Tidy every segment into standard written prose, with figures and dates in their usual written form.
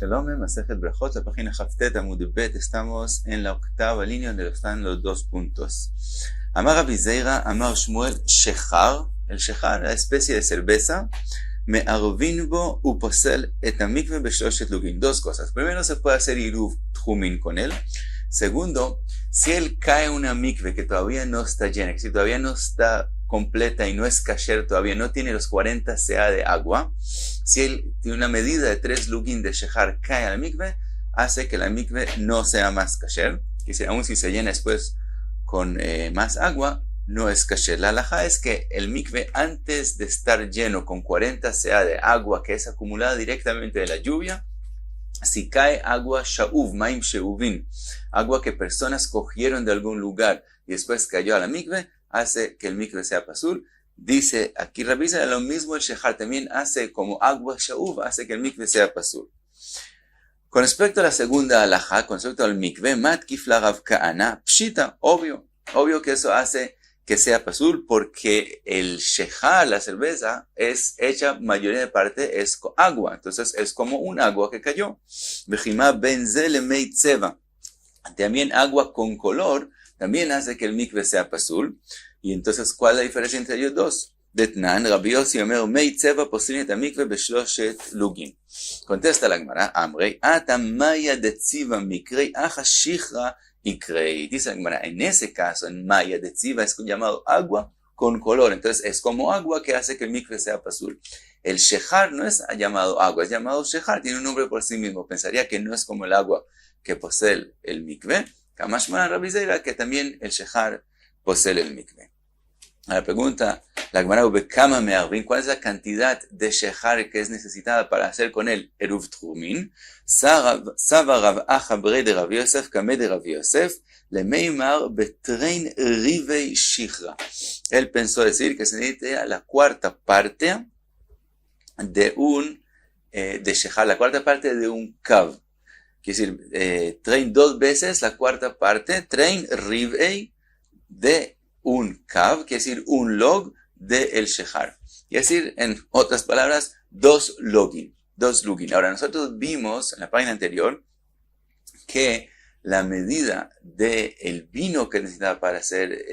Shalom, Masejet Brajot, la página Haftet Amud Bet. Estamos en la octava línea donde están los dos puntos. Amar Rabbi Zeira, Amar Shmuel, Shechar, el Shechar, la especie de cerveza, Me'arvin bo uposel et amikve beshloshet lugim. Dos cosas. Primero, se puede hacer iruv tjumin con él. Segundo, si él cae en una mikve que todavía no está llena, que si todavía no está completa y no es kasher, todavía no tiene los 40 sa de agua, si él tiene una medida de 3 lugim de shechar, cae a la mikve, hace que la mikve no sea más kasher, que si, aún si se llena después con más agua, no es kasher. La halajá es que el mikve, antes de estar lleno con 40 sa de agua que es acumulada directamente de la lluvia, si cae agua sha'uv, maim she'uvin, agua que personas cogieron de algún lugar y después cayó a la mikve, hace que el mikve sea pasul. Dice aquí Rabbi Zeira, lo mismo el shechar también hace como agua sha'uv, hace que el mikve sea pasul. Con respecto a la segunda halajá, con respecto al mikve, matkif la Rav Kahana, pshita, obvio que eso hace que sea pasul, porque el shechar, la cerveza, es hecha, mayoría de parte, es agua. Entonces es como un agua que cayó. Vejimá benzel mei tseva. También agua con color, también hace que el mikve sea pasul. Y entonces, ¿cuál es la diferencia entre ellos dos? Detnan, Rabbi Yossi omer, mei tseva posilin et mikve beshloshet lugim. Contesta la Gemara, Amrei, ata maya de tziva mikrei acha shichra. Dice la Gemara, en ese caso, en Maya de Tziva es llamado agua con color. Entonces es como agua que hace que el mikve sea pasul. El shechar no es llamado agua, es llamado shechar, tiene un nombre por sí mismo. Pensaría que no es como el agua que posee el mikve. Kamashman Rabbi Zeira, que también el shechar posee el mikve. A la pregunta, la Gemara, ¿cuál es la cantidad de shechar que es necesitada para hacer con él eruv tjumin? Sava Rav Acha bre de Rav Yosef kame de Rav Yosef lemeimar betrein rivei shichra. Él pensó decir que se necesita la cuarta parte de un de shechar, la cuarta parte de un kav. Quiere decir, trein dos veces la cuarta parte, trein rivei de un kav, quiere decir un log del shechar. Quiere decir, en otras palabras, 2 login. Ahora, nosotros vimos en la página anterior que la medida del vino que necesitaba para hacer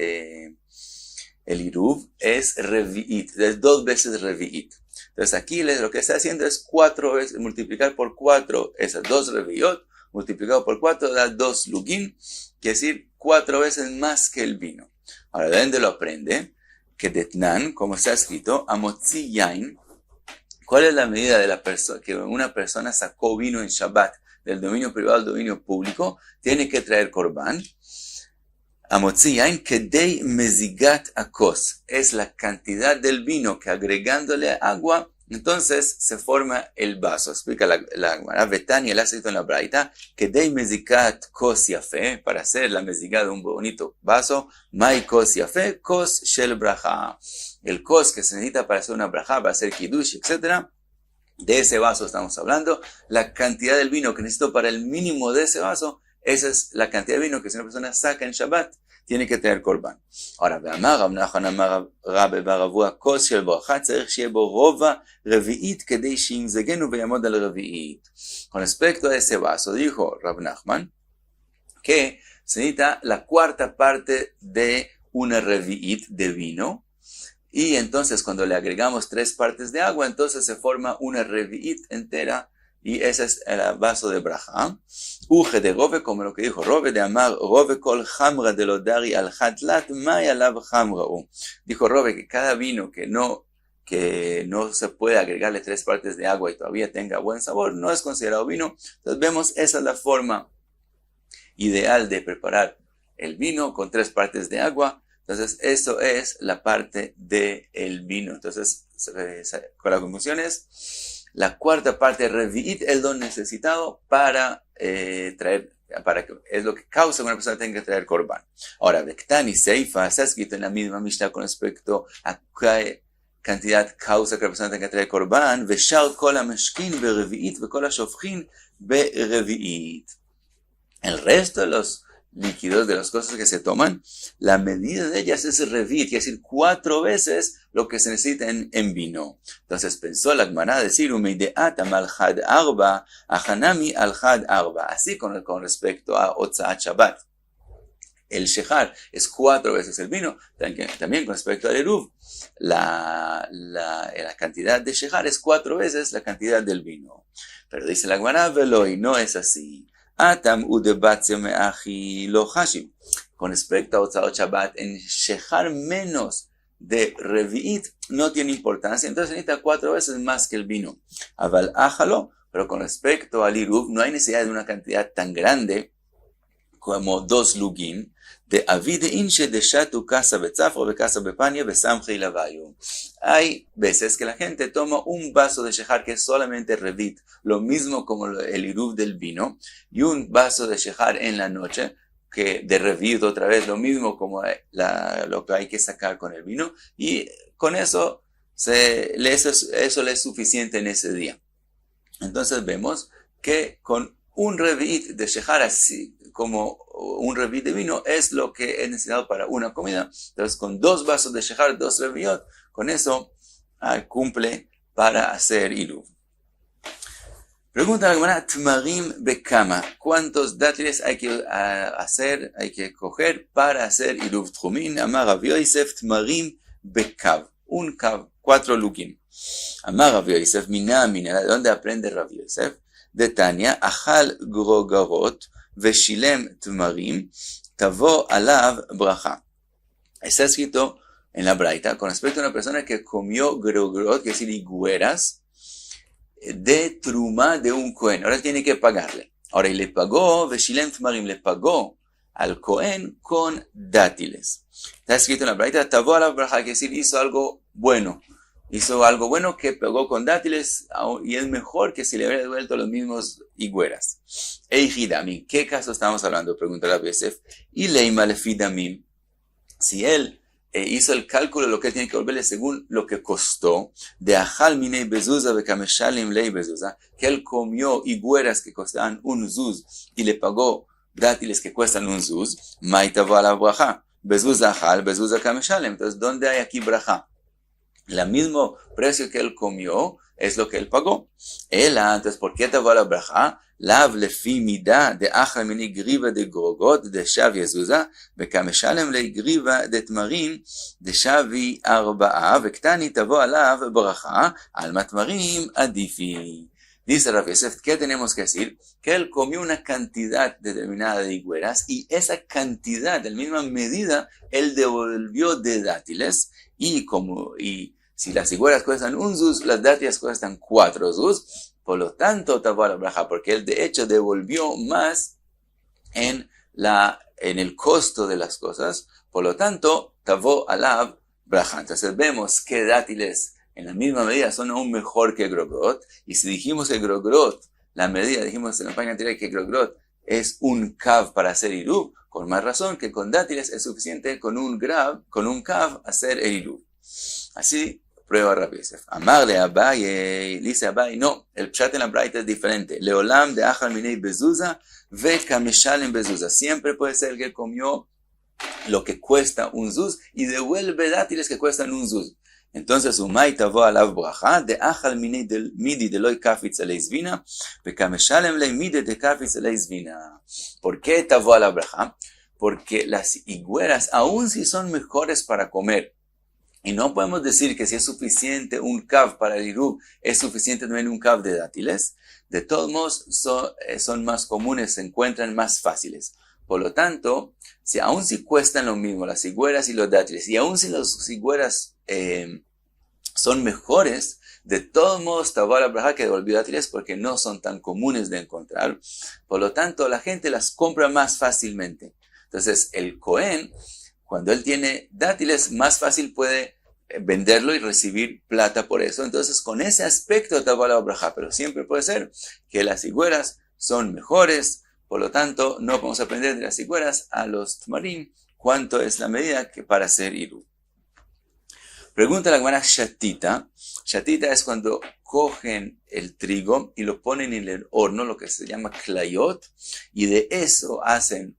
el iruv es revi'it, es 2 veces revi'it. Entonces aquí lo que está haciendo es 4 veces, multiplicar por 4 esas 2 revi'ot, multiplicado por 4 da 2 lugin, quiere decir 4 veces más que el vino. Ahora, ¿de dónde lo aprende? Que detnan, como está escrito, amotzi yain. ¿Cuál es la medida de la persona que una persona sacó vino en Shabbat del dominio privado al dominio público? Tiene que traer korban. Amotzi yain kedei mezigat akos. Es la cantidad del vino que agregándole agua, entonces se forma el vaso. Explica la Gemara, Betania, el escrito en la Braita, kedei mezigat kos yafe, para hacer la mezigá de un bonito vaso, mai kos yafe, kos shel bracha. El kos que se necesita para hacer una bracha, para hacer kiddush, etc. De ese vaso estamos hablando. La cantidad del vino que necesito para el mínimo de ese vaso, esa es la cantidad de vino que si una persona saca en Shabbat, tiene que tener korban. Ahora, ואמר רב נחמן אמר רבי בר אבוה, כוס של ברכה צריך שיהיה בו רובע רביעית כדי שימזגנו ויעמוד על רביעית. Con respecto a ese vaso, dijo Rab Nachman que se necesita la cuarta parte de una revi'it de vino, y entonces cuando le agregamos 3 partes de agua, entonces se forma una revi'it entera, y ese es el vaso de braja. Uge de Rove, como lo que dijo Rove, de amar Rove kol hamra de lodari al hatlat may alav hamra'u. Dijo Rove que cada vino que no se puede agregarle 3 partes de agua y todavía tenga buen sabor, no es considerado vino. Entonces vemos, esa es la forma ideal de preparar el vino con 3 partes de agua. Entonces eso es la parte del vino. Entonces, con la conclusión es, la cuarta parte de revi'it es lo necesitado para es lo que causa que una persona tenga que traer korban. Ahora, Bektani Seifa, está escrito en la misma Mishnah con respecto a qué cantidad causa que la persona tenga que traer korban, Veshar kol hameshkin berevi'it, vekol hashofchin berevi'it. El resto de líquidos, de las cosas que se toman, la medida de ellas es revit, quiere decir 4 veces lo que se necesita en vino. Entonces pensó la Gemara decir, umeideatam al had arba, ahanami al had arba. Así con respecto a Otzaat Shabbat. El shechar es 4 veces el vino, también con respecto al eruv, la cantidad de shechar es 4 veces la cantidad del vino. Pero dice la Gemara, veloi, no es así. Atam udebatze meachi lo hashim. Con respecto a Otzaot Shabbat, en shechar menos de revi'it no tiene importancia, entonces necesita 4 veces más que el vino. Aval ájalo, pero con respecto al iruv, no hay necesidad de una cantidad tan grande como 2 lugim, de avide inche de shatu casa betzafro be casa bepania besamche y lavayo. Hay veces que la gente toma un vaso de shechar que es solamente revit, lo mismo como el iruv del vino, y un vaso de shechar en la noche, que de revit otra vez, lo mismo como lo que hay que sacar con el vino, y con eso, eso le es suficiente en ese día. Entonces vemos que con un revit de shechar así, como un revit de vino, es lo que es necesario para una comida. Entonces, con 2 vasos de shechar, 2 reviot, con eso cumple para hacer iruv. Pregunta la Gemara, tmarim bekama, ¿cuántos dátiles hay que hay que coger para hacer iruv tchumin? Amar Rav Yosef, tmarim bekav, un kav, 4 lugim. Amar Rav Yosef, mina, ¿de dónde aprende Rav Yosef? De Tanya, achal grogarot, veshilem tmarim, tavo alav bracha. Está escrito en la Braita con respecto a una persona que comió grogrot, que es decir, higueras, de truma de un Cohen. Ahora tiene que pagarle. Ahora, y le pagó, veshilem tmarim, le pagó al Cohen con dátiles. Está escrito en la Braita, tavo alav bracha, que es decir, hizo algo bueno. Hizo algo bueno que pagó con dátiles y es mejor que si le hubiera devuelto los mismos higueras. Eijidamim, ¿qué caso estamos hablando? Pregunta Rav Yosef. Y leima lefidamim, si él hizo el cálculo de lo que él tiene que devolverle según lo que costó, de ajal minei bezuza bekameshalim lei bezuza, que él comió higueras que costaban un zuz y le pagó dátiles que cuestan un zuz, maitavo ala braja, bezuza ajal, bezuza kameshalim. Entonces, ¿dónde hay aquí braja? El mismo precio que él comió es lo que él pagó. Entonces, ¿por qué te va la braja? Lav lefi mida de achal mini griva de grogot de shavi azuza, vekameshalem le griva de tmarim de shavi arba'a, vektani tavo alav braja, alma tmarim adifi. Dice Rav Yosef, ¿qué tenemos que decir? Que él comió una cantidad determinada de higueras y esa cantidad, en la misma medida, él devolvió de dátiles y si las higueras cuestan un zuz, las dátiles cuestan 4 zuz, por lo tanto, tavo la braja, porque él de hecho devolvió más en el costo de las cosas, por lo tanto, tavo alav braja. Entonces vemos que dátiles en la misma medida son aún mejor que grogrot, y si dijimos que grogrot, la medida, dijimos en la página anterior que grogrot es un kav para hacer iruv, con más razón que con dátiles es suficiente con un kav hacer el iruv. Así prueba Rav Yosef. Amarle Abaye, dice Abaye, no, el pshat en la braita es diferente. Leolam de achal minei bezuza ve kameshalem bezuza. Siempre puede ser que comió lo que cuesta un zuz y devuelve dátiles que cuestan un zuz. Entonces, umay tavo alav bracha de achal minei midi de loy kafitz alei zvina ve kameshalem lei midi de kafitz alei zvina. ¿Por qué tavo alav bracha? Porque las higueras, aun si son mejores para comer, y no podemos decir que si es suficiente un kav para el iruv, es suficiente también un kav de dátiles. De todos modos, son más comunes, se encuentran más fáciles. Por lo tanto, aun si cuestan lo mismo las higueras y los dátiles, y aun si las higueras son mejores, de todos modos, tavo la braja que devolvió dátiles porque no son tan comunes de encontrar. Por lo tanto, la gente las compra más fácilmente. Entonces, el Cohen, cuando él tiene dátiles, más fácil puede venderlo y recibir plata por eso. Entonces, con ese aspecto, tavo la braja, pero siempre puede ser que las higueras son mejores. Por lo tanto, no podemos aprender de las higueras a los tmarim cuánto es la medida que para hacer iruv. Pregunta la Gemara shatita. Shatita es cuando cogen el trigo y lo ponen en el horno, lo que se llama klayot, y de eso hacen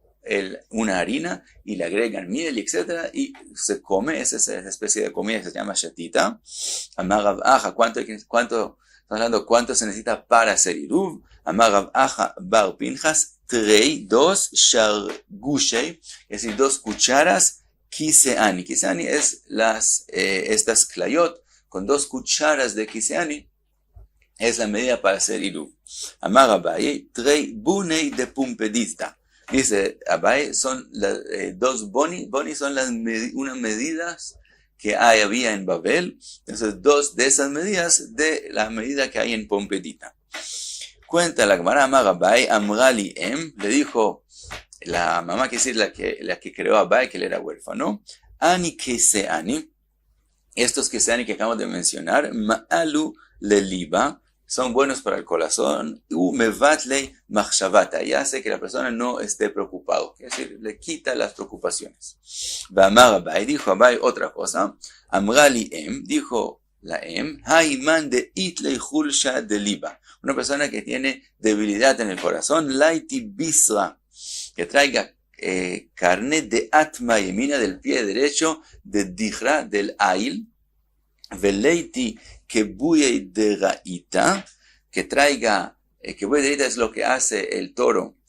una harina y le agregan miel, etc. Y se come esa especie de comida que se llama shatita. Amar Rav Acha, ¿cuánto se necesita para hacer iruv? Amar Rav Acha bar Pinchas, trei, 2 shargushei, es decir, 2 cucharas kiseani. Kiseani es estas clayot, con 2 cucharas de kiseani, es la medida para hacer iruv. Amar Abaye, trei bunei de pumpedista. Dice Abaye, son 2 boni son unas medidas que había en Babel. Entonces 2 de esas medidas de la medida que hay en Pompedita. Cuenta la Gemara, Amar Abaye, Amrali le dijo la mamá, que es la que creó a Abaye, que él era huérfano, Ani Keseani, estos Keseani que acabamos de mencionar, Ma'alu Leliba, son buenos para el corazón, mevatle machshavata, y hace que la persona no esté preocupado, es decir, le quita las preocupaciones. V'amar Abaye, dijo Abaye otra cosa, Amrali dijo la haiman de itlei hulsha de liba, una persona que tiene debilidad en el corazón, laiti bisra, que traiga carne de atma yemina, del pie derecho, de dihra, del ail, veleiti kebuye de raita, que traiga, kebuye de raita es lo que hace el toro,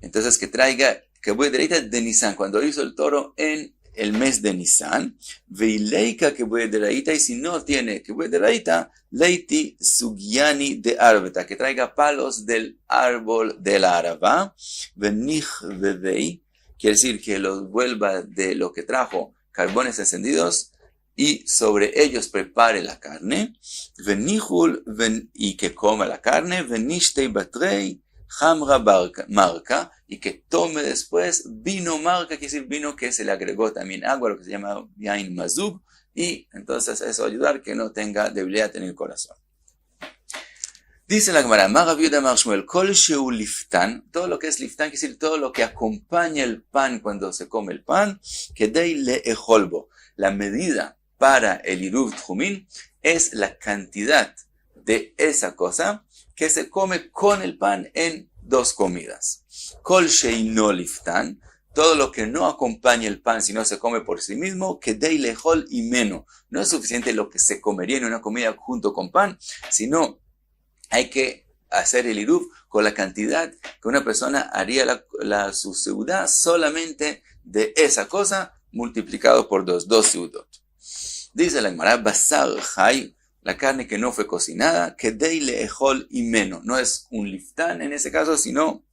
entonces que traiga kebuye de raita de Nisan, cuando hizo el toro en el mes de Nisan, veileika kebuye de raita, y si no tiene kebuye de raita, leiti sugyani de arbeta, que traiga palos del árbol de la araba, venich bebei, quiere decir que los vuelva de lo que trajo, carbones encendidos, y sobre ellos prepare la carne, venihul, y que coma la carne, venishte batrei, hamra marca, y que tome después vino marca, quiere decir vino que se le agregó también agua, lo que se llama yain mazub, y entonces eso va a ayudar que no tenga debilidad en el corazón. Dice la Gemara, Amar Rav Yehuda Amar Shmuel, Kol sheu liftan, todo lo que es liftan, quiere decir todo lo que acompaña el pan cuando se come el pan, kedei le'echolbo, la medida para el iruv tjumin es la cantidad de esa cosa que se come con el pan en 2 comidas. Kol sheino liftan, todo lo que no acompaña el pan, sino se come por sí mismo, kedei lehol imeno, no es suficiente lo que se comería en una comida junto con pan, sino hay que hacer el iruv con la cantidad que una persona haría su seudá solamente de esa cosa multiplicado por 2 seudot. Dice la Gemara, basar chay, la carne que no fue cocinada, kedei le'echol imeno, no es un liftán en ese caso, sino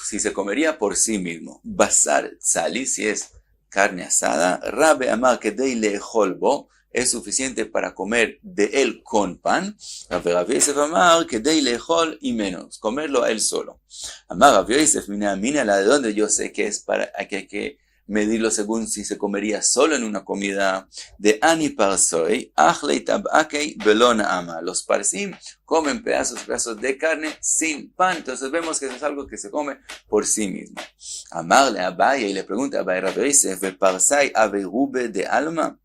si se comería por sí mismo. Basar tzali, si es carne asada, Rabbe amar kedei le'echol bo, es suficiente para comer de él con pan. Rav Yosef amar kedei le'echol imeno, comerlo a él solo. Amar Rav Yosef, mina la de donde yo sé que es para que hay que medirlo según si se comería solo en una comida. De ani parsoi, achlei tabakei velona ama. Los parsim comen pedazos de carne sin pan. Entonces vemos que eso es algo que se come por sí mismo. Amarle a Abaye y le pregunta a Abaye Rav Yosef, parsai averube de alma.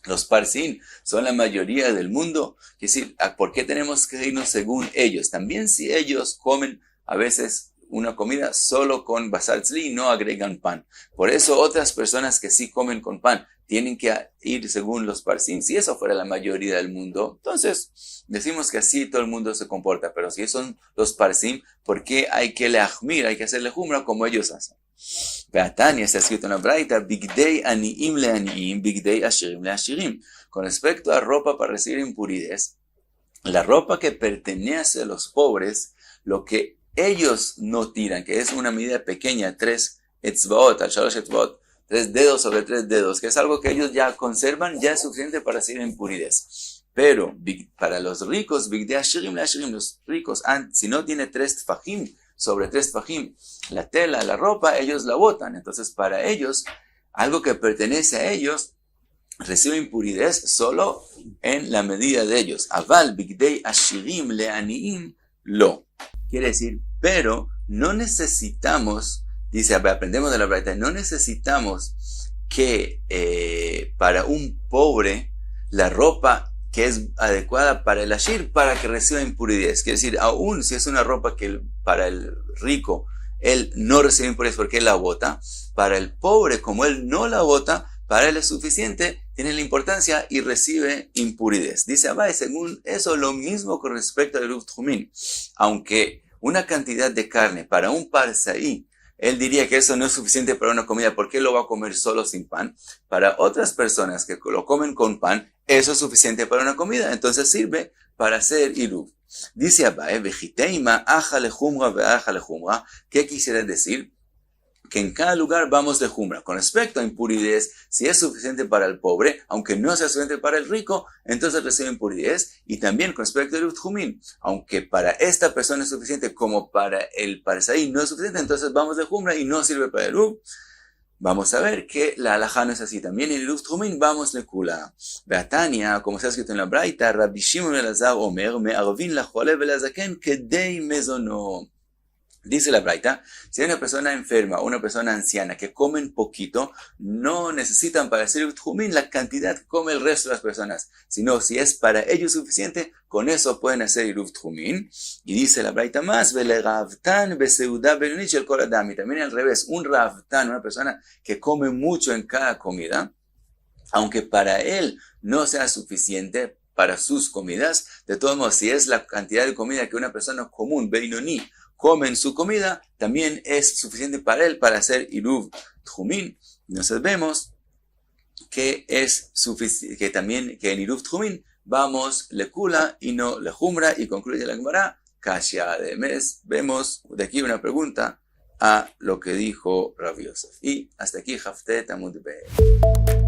Los parsim son la mayoría del mundo. Es decir, ¿por qué tenemos que irnos según ellos? También si ellos comen a veces una comida solo con basar tzli y no agregan pan. Por eso otras personas que sí comen con pan tienen que ir según los parsim. Si eso fuera la mayoría del mundo, entonces decimos que así todo el mundo se comporta. Pero si son los parsim, ¿por qué hay que leachmir, hay que hacerle jumra como ellos hacen? Beatania está escrito en la braita, bigdei aniim leaniim, bigdei ashirim leashirim. Con respecto a ropa para recibir impurez, la ropa que pertenece a los pobres, lo que ellos no tiran, que es una medida pequeña, 3 etzbaot, al shalosh etzbaot, 3 dedos sobre 3 dedos, que es algo que ellos ya conservan, ya es suficiente para recibir impurez. Pero para los ricos, bigdei ashirim leashirim, los ricos, si no tiene 3 tfajim, sobre 3 tfajim, la tela, la ropa, ellos la botan. Entonces para ellos, algo que pertenece a ellos, recibe impurez solo en la medida de ellos. Aval bigdei ashirim leaniim lo. Quiere decir, pero no necesitamos, dice, aprendemos de la braita, no necesitamos que para un pobre la ropa que es adecuada para el ashir para que reciba impurezas. Quiere decir, aún si es una ropa que para el rico él no recibe impurezas porque él la bota, para el pobre, como él no la bota, para él es suficiente, tiene la importancia y recibe impurezas. Dice Abai, según eso, lo mismo con respecto al Eruv Tjumin. Aunque una cantidad de carne para un parsaí, él diría que eso no es suficiente para una comida, ¿por qué lo va a comer solo sin pan? Para otras personas que lo comen con pan, eso es suficiente para una comida, entonces sirve para hacer Eruv. Dice Abai, vejiteima, aja lejumra veaja lejumra. ¿Qué quisiera decir? Que en cada lugar vamos de jumra. Con respecto a impurezas, si es suficiente para el pobre, aunque no sea suficiente para el rico, entonces recibe impurezas. Y también con respecto al Eruv Tjumin, aunque para esta persona es suficiente como para el parsaí no es suficiente, entonces vamos de jumra y no sirve para el Eruv. Vamos a ver que la halajá no es así. También en el Eruv Tjumin vamos de kula. Beatania, como se ha escrito en la Braita, Rabbi Shimon ben Elazar omer, me'arvin la cholev velazaken kedei mezono. Dice la Braita, si hay una persona enferma o una persona anciana que comen poquito, no necesitan para hacer Eruv Tjumin la cantidad que come el resto de las personas, sino si es para ellos suficiente, con eso pueden hacer Eruv Tjumin. Y dice la Braita más, vele ravtan beseuda benunich el kol adam. Y también al revés, un ravtan, una persona que come mucho en cada comida, aunque para él no sea suficiente para sus comidas, de todos modos, si es la cantidad de comida que una persona común, Beinoni, come en su comida, también es suficiente para él para hacer Eruv Tjumin. Entonces vemos que es suficiente, que también que en Eruv Tjumin vamos lekula y no lejumra, y concluye la Gemara, Kashya de mes. Vemos de aquí una pregunta a lo que dijo Rabbi Yosef. Y hasta aquí Haftet Amud Be.